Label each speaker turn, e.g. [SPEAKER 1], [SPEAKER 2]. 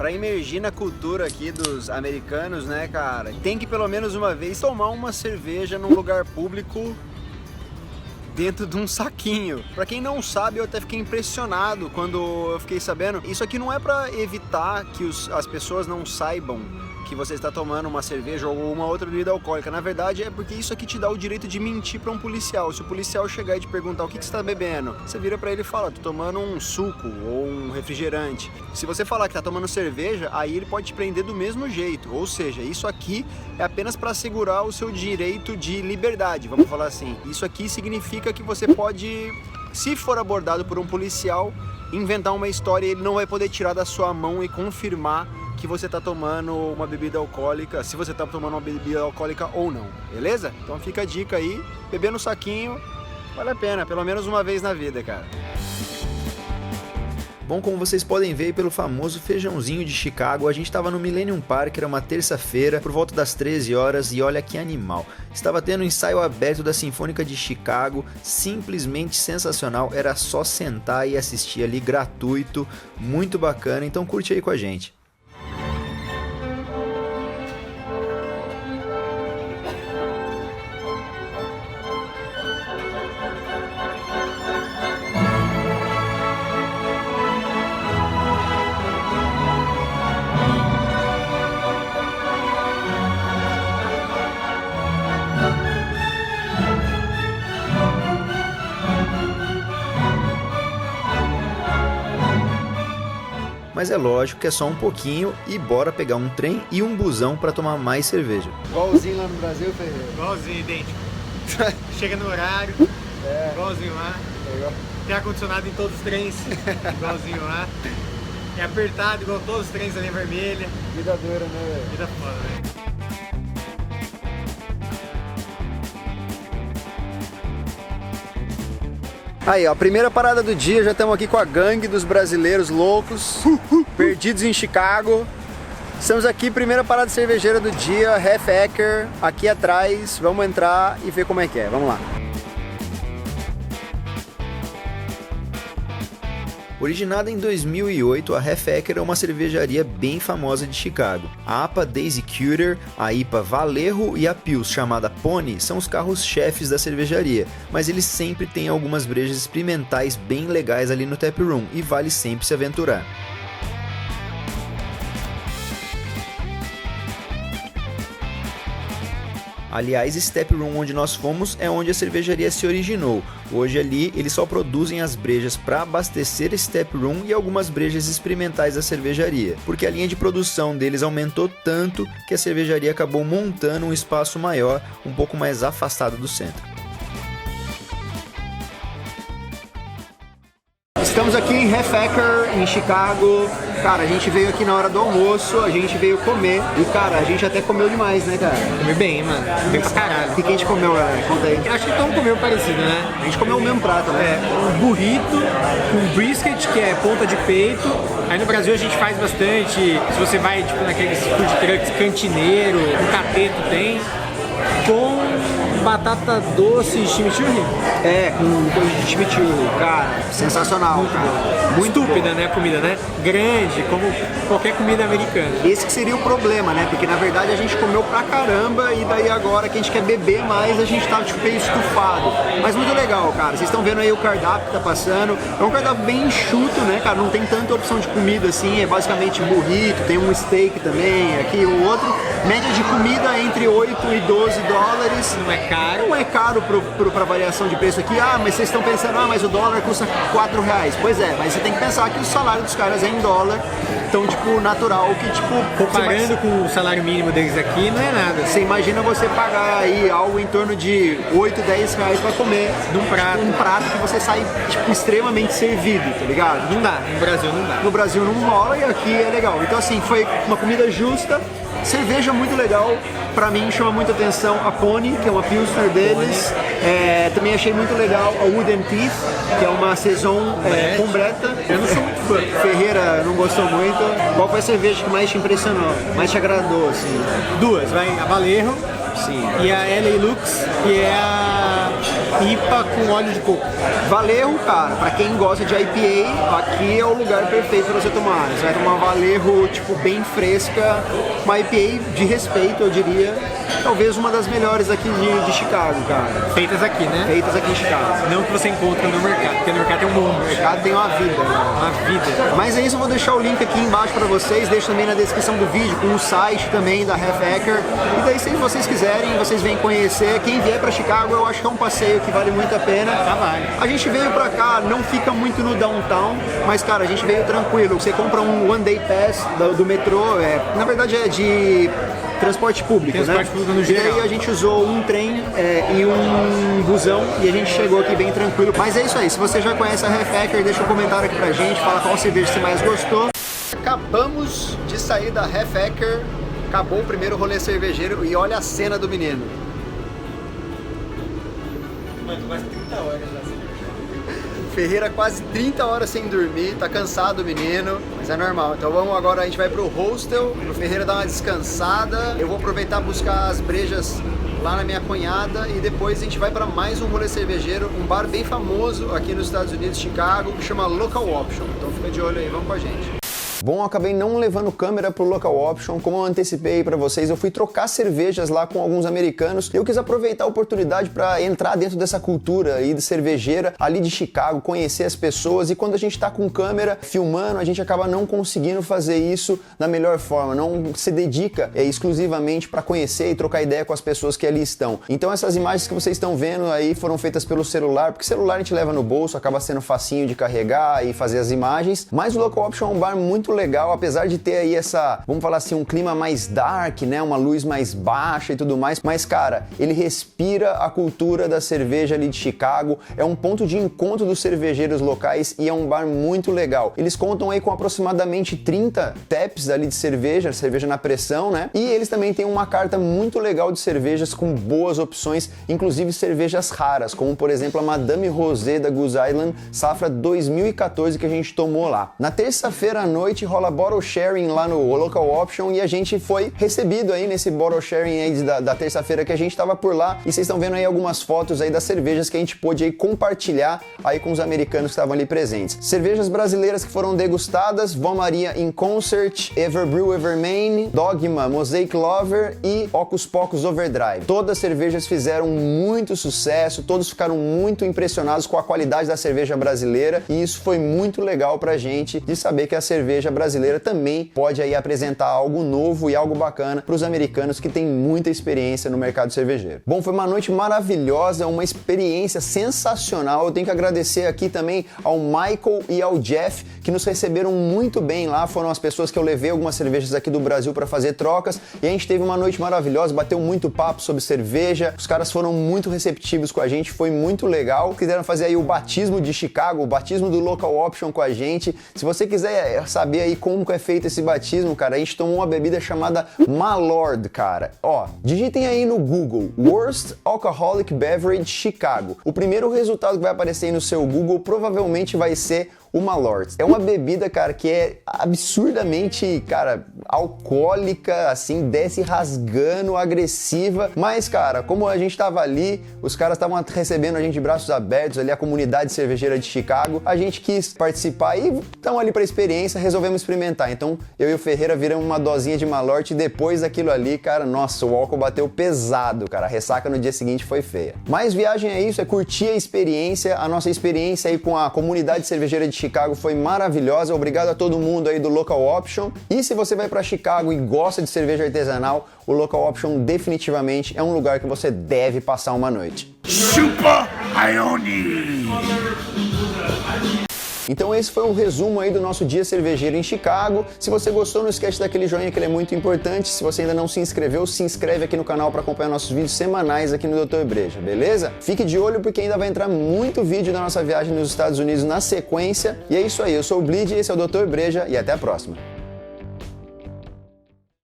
[SPEAKER 1] pra emergir na cultura aqui dos americanos, né, cara, tem que pelo menos uma vez tomar uma cerveja num lugar público dentro de um saquinho. Pra quem não sabe, eu até fiquei impressionado quando eu fiquei sabendo. Isso aqui não é pra evitar que as pessoas não saibam que você está tomando uma cerveja ou uma outra bebida alcoólica. Na verdade, é porque isso aqui te dá o direito de mentir para um policial. Se o policial chegar e te perguntar o que você está bebendo, você vira para ele e fala, tô tomando um suco ou um refrigerante. Se você falar que tá tomando cerveja, aí ele pode te prender do mesmo jeito. Ou seja, isso aqui é apenas para assegurar o seu direito de liberdade, vamos falar assim. Isso aqui significa que você pode, se for abordado por um policial, inventar uma história e ele não vai poder tirar da sua mão e confirmar que você tá tomando uma bebida alcoólica, se você tá tomando uma bebida alcoólica ou não, beleza? Então fica a dica aí, beber no saquinho, vale a pena, pelo menos uma vez na vida, cara.
[SPEAKER 2] Bom, como vocês podem ver pelo famoso feijãozinho de Chicago, a gente estava no Millennium Park, era uma terça-feira, por volta das 13 horas, e olha que animal. Estava tendo um ensaio aberto da Sinfônica de Chicago, simplesmente sensacional, era só sentar e assistir ali gratuito, muito bacana, então curte aí com a gente. Mas é lógico que é só um pouquinho e bora pegar um trem e um busão para tomar mais cerveja.
[SPEAKER 1] Igualzinho lá no Brasil, Ferreira?
[SPEAKER 3] Igualzinho, idêntico. Chega no horário, igualzinho lá. Tem ar-condicionado em todos os trens, igualzinho lá. É apertado, igual todos os trens da linha vermelha.
[SPEAKER 1] Vida dura, né, velho?
[SPEAKER 3] Vida foda, velho.
[SPEAKER 1] Aí, ó, primeira parada do dia, já estamos aqui com a gangue dos brasileiros loucos, perdidos em Chicago. Estamos aqui, primeira parada cervejeira do dia, Hefecker, aqui atrás, vamos entrar e ver como é que é, vamos lá.
[SPEAKER 2] Originada em 2008, a Hefecker é uma cervejaria bem famosa de Chicago. A APA Daisy Cutter, a IPA Vallejo e a Pils, chamada Pony, são os carros-chefes da cervejaria, mas eles sempre têm algumas brejas experimentais bem legais ali no tap room e vale sempre se aventurar. Aliás, esse tap room onde nós fomos é onde a cervejaria se originou. Hoje ali eles só produzem as brejas para abastecer esse tap room e algumas brejas experimentais da cervejaria, porque a linha de produção deles aumentou tanto que a cervejaria acabou montando um espaço maior, um pouco mais afastado do centro.
[SPEAKER 1] Estamos aqui em Hefecker, em Chicago. Cara, a gente veio aqui na hora do almoço, a gente veio comer. E, cara, a gente até comeu demais, né, cara?
[SPEAKER 3] Comi bem, mano. Bem pra caralho.
[SPEAKER 1] O que a gente comeu, galera? Conta aí.
[SPEAKER 3] Acho que todo mundo comeu parecido, né?
[SPEAKER 1] A gente comeu o mesmo prato, né?
[SPEAKER 3] Um burrito com brisket, que é ponta de peito. Aí no Brasil a gente faz bastante. Se você vai, tipo, naqueles food trucks cantineiro, um cateto tem. Com batata doce e chimichurri.
[SPEAKER 1] É, com coisa de chimichurri, cara, sensacional, cara.
[SPEAKER 3] Muito estúpida, né, a comida, né? Grande, como qualquer comida americana.
[SPEAKER 1] Esse que seria o problema, né? Porque na verdade a gente comeu pra caramba e daí agora que a gente quer beber mais, a gente tá tipo meio estufado. Mas muito legal, cara. Vocês estão vendo aí o cardápio que tá passando. É um cardápio bem enxuto, né, cara? Não tem tanta opção de comida assim, é basicamente burrito, tem um steak também, aqui o outro. Média de comida entre 8 e 12 dólares.
[SPEAKER 3] Não é caro.
[SPEAKER 1] Não é caro pra variação de preço aqui. Ah, mas vocês estão pensando, mas o dólar custa R$4. Pois é, mas você tem que pensar que o salário dos caras é em dólar. Então, tipo, natural que, tipo...
[SPEAKER 3] Comparando com o salário mínimo deles aqui, não é nada.
[SPEAKER 1] Você imagina você pagar aí algo em torno de 8, 10 reais pra comer
[SPEAKER 3] num prato.
[SPEAKER 1] Um prato que você sai, tipo, extremamente servido, tá ligado?
[SPEAKER 3] Não dá, no Brasil não dá.
[SPEAKER 1] No Brasil não rola e aqui é legal. Então, assim, foi uma comida justa. Cerveja muito legal, pra mim chama muita atenção a Pony, que é uma Pilsner deles. Também achei muito legal a Wooden Teeth, que é uma Saison completa. Eu não sou muito fã. Ferreira não gostou muito. Qual foi a cerveja que mais te impressionou, mais te agradou, assim?
[SPEAKER 3] Duas, vai, a Vallejo.
[SPEAKER 1] Sim.
[SPEAKER 3] E a LA Lux, que é a IPA com óleo de coco.
[SPEAKER 1] Valerro, cara, pra quem gosta de IPA, aqui é o lugar perfeito pra você tomar. Você vai tomar uma Valerro, tipo, bem fresca, uma IPA de respeito, eu diria. Talvez uma das melhores aqui de Chicago, cara.
[SPEAKER 3] Feitas aqui, né?
[SPEAKER 1] Feitas aqui em Chicago.
[SPEAKER 3] Não que você encontra no mercado, porque no mercado tem um mundo.
[SPEAKER 1] O mercado tem uma vida, né?
[SPEAKER 3] Uma vida.
[SPEAKER 1] Mas é isso, eu vou deixar o link aqui embaixo pra vocês, deixo também na descrição do vídeo, com o site também da Half-Acre. E daí, se vocês quiserem, vocês vêm conhecer. Quem vier pra Chicago, eu acho que é um passeio que vale muito a pena.
[SPEAKER 3] Vale.
[SPEAKER 1] A gente veio pra cá, não fica muito no downtown, mas, cara, a gente veio tranquilo. Você compra um One Day Pass do metrô, na verdade é de transporte público,
[SPEAKER 3] Transporte público no geral.
[SPEAKER 1] E aí a gente usou um trem e um busão e a gente chegou aqui bem tranquilo. Mas é isso aí, se você já conhece a Half-Acre, deixa um comentário aqui pra gente, fala qual cerveja você mais gostou. Acabamos de sair da Half-Acre, acabou o primeiro rolê cervejeiro e olha a cena do menino.
[SPEAKER 3] Mano, quase 30 horas já.
[SPEAKER 1] Ferreira quase 30 horas sem dormir, tá cansado o menino, mas é normal. Então vamos agora, a gente vai pro hostel, pro Ferreira dar uma descansada. Eu vou aproveitar buscar as brejas lá na minha cunhada e depois a gente vai para mais um rolê cervejeiro, um bar bem famoso aqui nos Estados Unidos, Chicago, que chama Local Option. Então fica de olho aí, vamos com a gente. Bom, eu acabei não levando câmera pro Local Option, como eu antecipei para vocês, eu fui trocar cervejas lá com alguns americanos e eu quis aproveitar a oportunidade para entrar dentro dessa cultura aí de cervejeira ali de Chicago, conhecer as pessoas, e quando a gente tá com câmera filmando, a gente acaba não conseguindo fazer isso da melhor forma, não se dedica exclusivamente para conhecer e trocar ideia com as pessoas que ali estão. Então essas imagens que vocês estão vendo aí foram feitas pelo celular, porque celular a gente leva no bolso, acaba sendo facinho de carregar e fazer as imagens, mas o Local Option é um bar muito legal, apesar de ter aí essa, vamos falar assim, um clima mais dark, né, uma luz mais baixa e tudo mais, mas cara, ele respira a cultura da cerveja ali de Chicago, é um ponto de encontro dos cervejeiros locais e é um bar muito legal. Eles contam aí com aproximadamente 30 taps ali de cerveja na pressão, né, e eles também têm uma carta muito legal de cervejas com boas opções, inclusive cervejas raras, como por exemplo a Madame Rosé da Goose Island, safra 2014 que a gente tomou lá. Na terça-feira à noite rola bottle sharing lá no Local Option e a gente foi recebido aí nesse bottle sharing aí da terça-feira que a gente tava por lá, e vocês estão vendo aí algumas fotos aí das cervejas que a gente pôde aí compartilhar aí com os americanos que estavam ali presentes. Cervejas brasileiras que foram degustadas: Vó Maria in Concert, Everbrew Evermain, Dogma Mosaic Lover e Ocus Pocus Overdrive. Todas as cervejas fizeram muito sucesso, todos ficaram muito impressionados com a qualidade da cerveja brasileira, e isso foi muito legal pra gente de saber que a cerveja brasileira também pode aí apresentar algo novo e algo bacana para os americanos que têm muita experiência no mercado cervejeiro. Bom, foi uma noite maravilhosa, uma experiência sensacional. Eu tenho que agradecer aqui também ao Michael e ao Jeff, que nos receberam muito bem lá. Foram as pessoas que eu levei algumas cervejas aqui do Brasil para fazer trocas, e a gente teve uma noite maravilhosa, bateu muito papo sobre cerveja, os caras foram muito receptivos com a gente, foi muito legal. Quiseram fazer aí o batismo de Chicago, o batismo do Local Option com a gente. Se você quiser saber aí como que é feito esse batismo, cara, a gente tomou uma bebida chamada Malord, cara. Ó, digitem aí no Google Worst Alcoholic Beverage Chicago. O primeiro resultado que vai aparecer aí no seu Google provavelmente vai ser o Malort. É uma bebida, cara, que é absurdamente, cara, alcoólica, assim, desce rasgando, agressiva, mas, cara, como a gente tava ali, os caras estavam recebendo a gente de braços abertos ali, a comunidade cervejeira de Chicago, a gente quis participar e estamos ali pra experiência, resolvemos experimentar. Então, eu e o Ferreira viramos uma dosinha de Malort e depois daquilo ali, cara, nossa, o álcool bateu pesado, cara, a ressaca no dia seguinte foi feia. Mas viagem é isso, é curtir a experiência, a nossa experiência aí com a comunidade cervejeira de Chicago foi maravilhosa. Obrigado a todo mundo aí do Local Option. E se você vai para Chicago e gosta de cerveja artesanal, o Local Option definitivamente é um lugar que você deve passar uma noite.
[SPEAKER 4] Super Ione!
[SPEAKER 1] Então esse foi um resumo aí do nosso dia cervejeiro em Chicago. Se você gostou, não esquece daquele joinha, que ele é muito importante. Se você ainda não se inscreveu, se inscreve aqui no canal para acompanhar nossos vídeos semanais aqui no Dr. Breja, beleza? Fique de olho porque ainda vai entrar muito vídeo da nossa viagem nos Estados Unidos na sequência. E é isso aí, eu sou o Bleed, esse é o Dr. Breja e até a próxima.